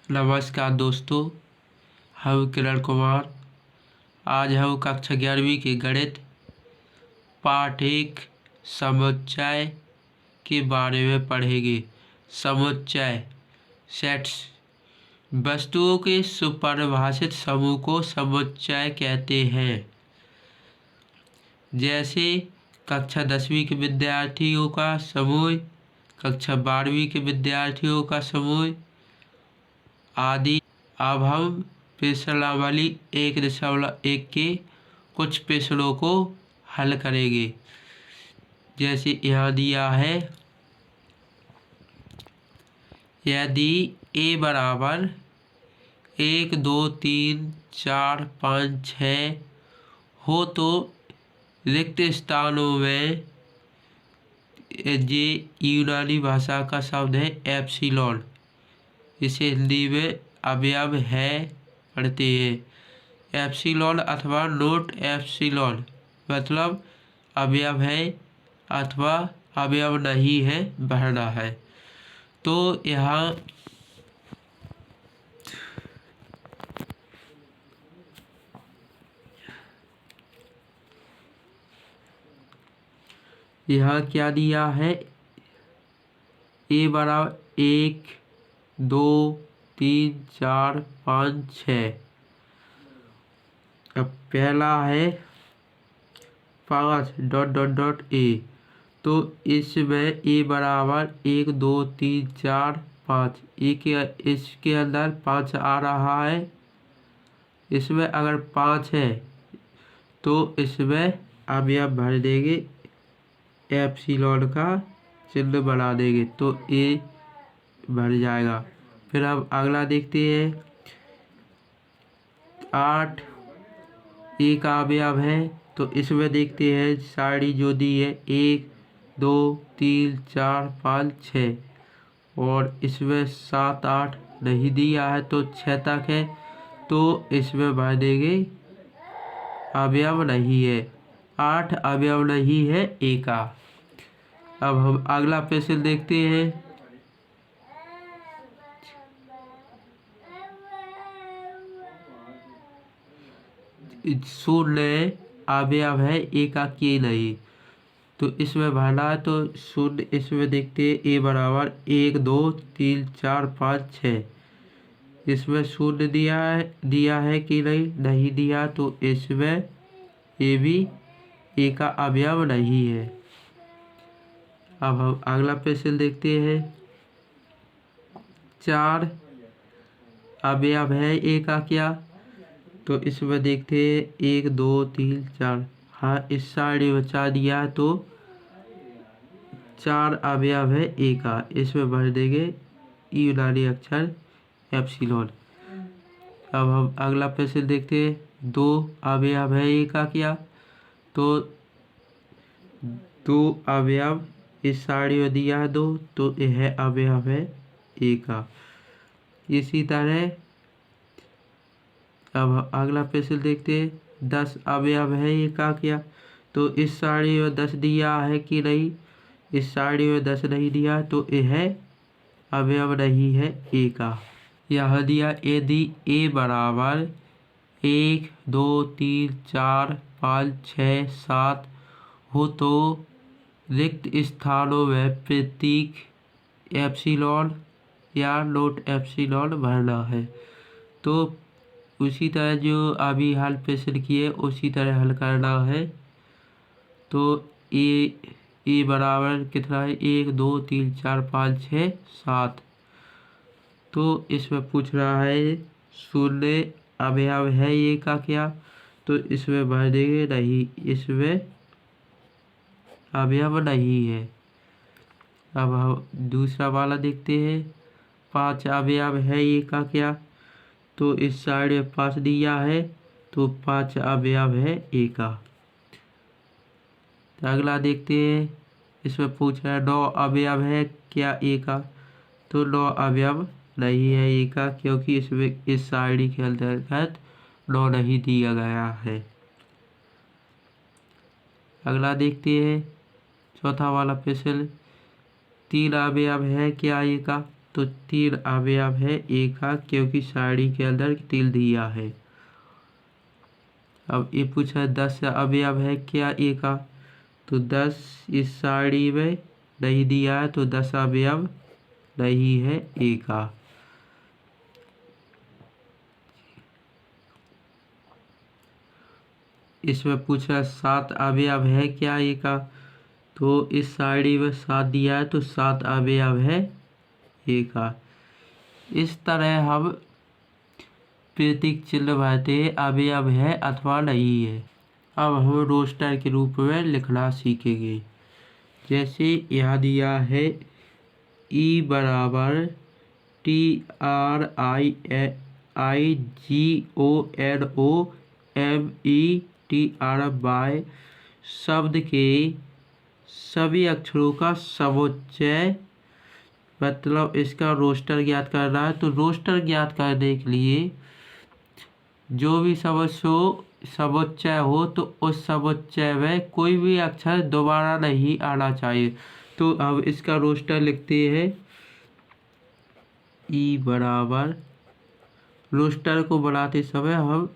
नमस्कार दोस्तों, हम किरण कुमार। आज हम कक्षा 11वीं के गणित पाठ 1 समुच्चय के बारे में पढ़ेंगे। समुच्चय सेट्स वस्तुओं के सुपरिभाषित समूह को समुच्चय कहते हैं। जैसे कक्षा 10वीं के विद्यार्थियों का समूह, कक्षा 12वीं के विद्यार्थियों का समूह आदि। अब हम प्रश्नावली 1.1 के कुछ प्रश्नों को हल करेंगे। जैसे यहाँ दिया है, यदि a बराबर 1 2 3 4 5 6 हो तो रिक्त स्थानों में ये यूनानी भाषा का शब्द है एप्सिलॉन। इसे हिंदी में अवयव है पढ़ते हैं। एप्सिलॉन अथवा नोट एप्सिलॉन मतलब अवयव है अथवा अवयव नहीं है, भरना है। तो यहाँ क्या दिया है, a बराबर 1 2 3 4 5 6। अब पहला है 5 डॉट डॉट डॉट a, तो इसमें a बराबर 1 2 3 4 5, इसके अंदर 5 आ रहा है। इसमें अगर 5 है तो इसमें अवयव भर देंगे, एप्सिलॉन का चिन्ह बना देंगे तो a भर जाएगा। फिर अब अगला देखते हैं, 8 a का अवयव है, तो इसमें देखते हैं साड़ी जो दी है 1 2 3 4 5 6, और इसमें 7 8 नहीं दिया है तो 6 तक है, तो इसमें भर देंगे अवयव नहीं है, 8 अवयव नहीं है a का। अब हम अगला प्रश्न देखते हैं, 0 अवयव है a का के नहीं, तो इसमें भरना है। तो 0 इसमें देखते हैं a बराबर 1 2 3 4 5 6, इसमें 0 दिया है कि नहीं दिया, तो इसमें a भी a का अवयव नहीं है। अब हम अगला प्रश्न देखते हैं, 4 अवयव है a का क्या, तो इसमें देखते हैं 1 2 3 4, हाँ इस साइड बचा दिया है तो 4 अवयव है a का, इसमें भर देंगे यूनानी अक्षर एप्सिलॉन। अब हम अगला प्रश्न देखते हैं, 2 अवयव है a का क्या, तो 2 अवयव इस साड़ी में दिया है 2, तो यह अवयव है a का। इसी तरह अब अगला प्रश्न देखते हैं, 10 अवयव है a का क्या, तो इस साड़ी में 10 दिया है कि नहीं, इस साड़ी में 10 नहीं दिया, तो यह अवयव नहीं है a का। यह दिया, यदि a बराबर 1 2 3 4 5 6 7 हो तो रिक्त स्थानों में प्रतीक एप्सिलॉन या नोट एप्सिलॉन भरना है। तो उसी तरह जो अभी हल प्रश्न किए उसी तरह हल करना है। तो ए बराबर कितना है, 1 2 3 4 5 6 7, तो इसमें पूछ रहा है 0 अवयव है a का क्या, तो इसमें भर देंगे नहीं, इसमें अवयव नहीं है। अब हम दूसरा वाला देखते हैं, 5 अवयव है a का क्या, तो इस साइड में 5 दिया है, तो 5 अवयव है a का। तो अगला देखते हैं, इसमें पूछ रहा है 9 अवयव है क्या a का, तो 9 अवयव नहीं है a का, क्योंकि इसमें इस साइड के अंतर्गत 9 नहीं दिया गया है। अगला देखते हैं, चौथा वाला प्रश्न, 3 अवयव है क्या a का, तो 3 अवयव है ए का, क्योंकि साड़ी के अंदर तिल दिया है। अब ये पूछा 10 अवयव है क्या ए का, तो 10 इस साड़ी में नहीं दिया है, तो 10 अवयव नहीं है ए का। इसमें पूछा 7 अवयव है क्या ए का, तो इस साड़ी में 7 दिया है, तो 7 अवयव है ए का। इस तरह हम प्रतीक चिन्ह भरते अवयव है अथवा नहीं है। अब हम रोस्टर के रूप में लिखना सीखेंगे। जैसे यहाँ दिया है E बराबर TRIGONOMETRY शब्द के सभी अक्षरों का समोच्चय, मतलब इसका रोस्टर ज्ञात करना है। तो रोस्टर ज्ञात करने के लिए जो भी समोच्चय हो तो उस समोच्चय में कोई भी अक्षर दोबारा नहीं आना चाहिए। तो अब इसका रोस्टर लिखते हैं। ई बराबर, रोस्टर को बनाते समय हम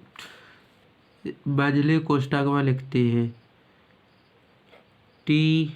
बदले कोष्ठक में लिखते हैं TRIGONOMEY।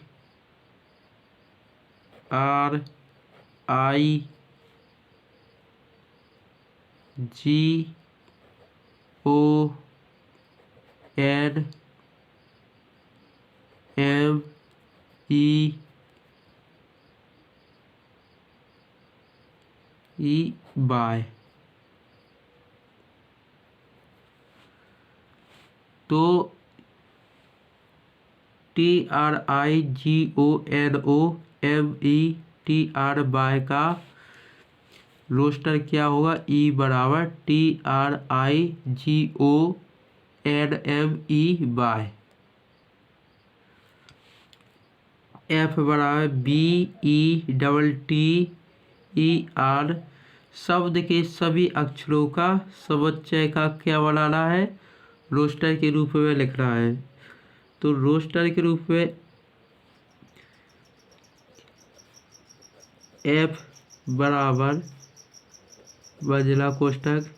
तो TRIGONOMETRY का रोस्टर क्या होगा, E बराबर TRIGONMEY। F बराबर BETTER शब्द के सभी अक्षरों का समोच्चय का क्या बनाना है, रोस्टर के रूप में लिखना है। तो रोस्टर के रूप में F बराबर बदला कोष्ठक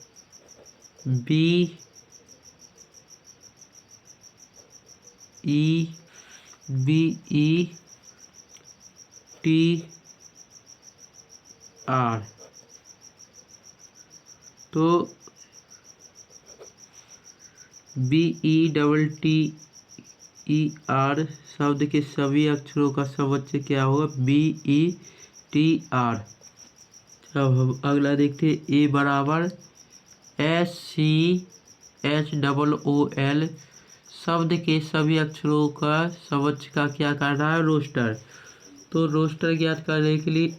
BETTER। तो BETTER शब्द के सभी अक्षरों का समोच्चय क्या होगा, BETTER। अब हम अगला देखते हैं। ए बराबर SCHOOL शब्द के सभी अक्षरों का समोच्चय का क्या करना है, रोस्टर। तो रोस्टर ज्ञात करने के लिए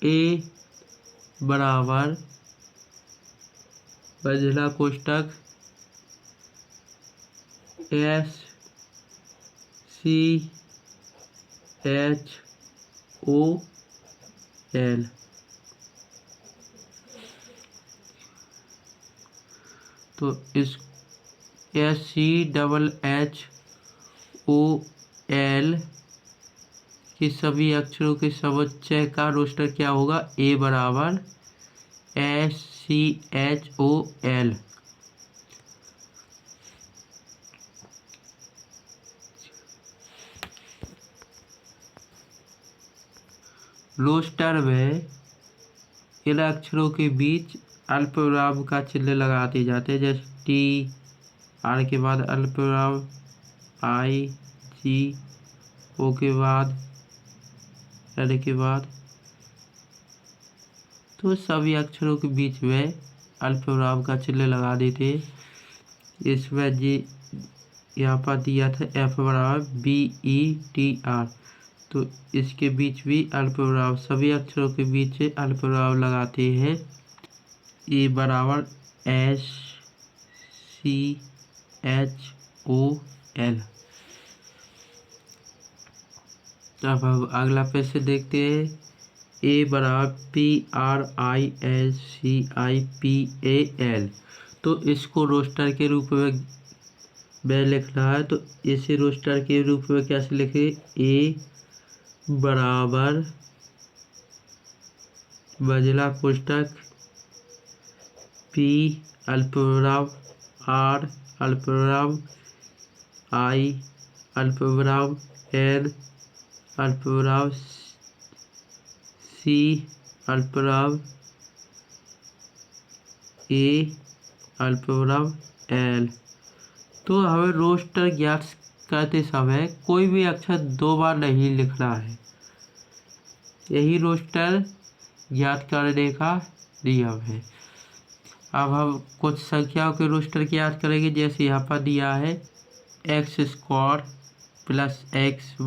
ए बराबर बदला कोष्ठक SCHOOL। तो इस SCHOOL के सभी अक्षरों के समोच्चय का रोस्टर क्या होगा, ए बराबर SCHOOL। रोस्टर में इन अक्षरों के बीच अल्पविराम का चिन्ह लगाते जाते हैं। जैसे टी, आर के बाद अल्पविराम, आई, जी, ओ के बाद, एल के बाद। तो सभी अक्षरों के बीच में अल्पविराम का चिन्ह लगा देते हैं। इसमें जी यहाँ पर दिया था F बराबर BETTER, तो इसके बीच भी अल्पविराम, सभी अक्षरों के बीच अल्पविराम लगाते हैं। ए बराबर SCHOOL। अब हम अगला पेज देखते हैं। ए बराबर PRISCIPAL। तो इसको रोस्टर के रूप में लिखना है। तो इसे रोस्टर के रूप में कैसे लिखे, ए बराबर बजला पुस्तक P अल्पविराम R अल्पविराम I अल्पविराम N अल्पविराम C अल्पविराम A अल्पविराम L। तो हमें रोस्टर ज्ञात करते समय कोई भी अक्षर 2 बार नहीं लिखना है। यही रोस्टर ज्ञात करने का नियम है। अब हम कुछ संख्याओं के रोस्टर ज्ञात करेंगे, जैसे यहाँ पर दिया है x² + x -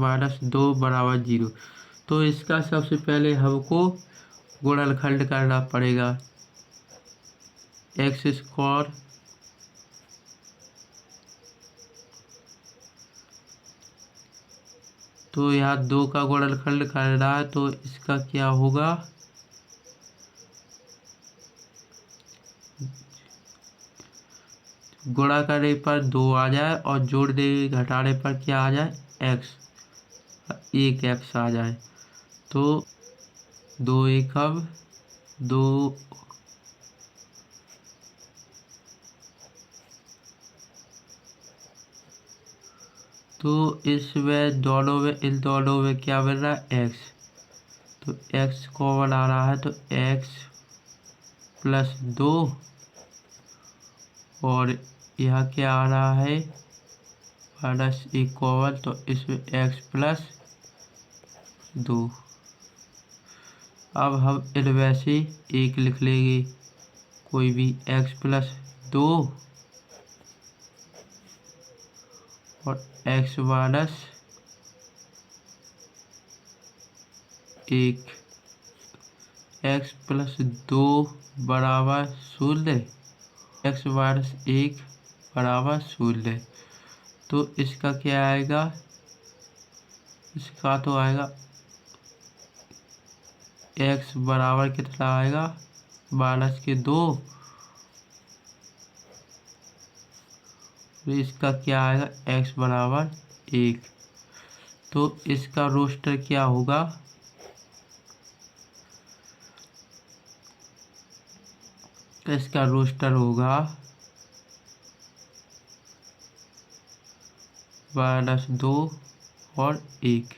2 = 0। तो इसका सबसे पहले हमको गुणनखंड करना पड़ेगा। x² तो यहाँ 2 का गुणनखंड करना है, तो इसका क्या होगा, गुणा करने पर 2 आ जाए और जोड़ने घटाने पर क्या आ जाए, x, 1x आ जाए। तो 2 एकम 2 तो इसमें इन दोनों में क्या मिल रहा है, x। तो x कॉमन आ रहा है, तो x + 2 और यहाँ क्या आ रहा है, -1 कॉमन, तो इसमें x + 2। अब हम इनमें से एक लिख लेंगे, कोई भी x + 2 और x - 1 x + 2 = 0, x - 1 = 0। तो इसका क्या आएगा, इसका तो आएगा x बराबर कितना आएगा, -2। तो इसका क्या आएगा, x = 1। तो इसका रोस्टर क्या होगा, इसका रोस्टर होगा -2 और 1।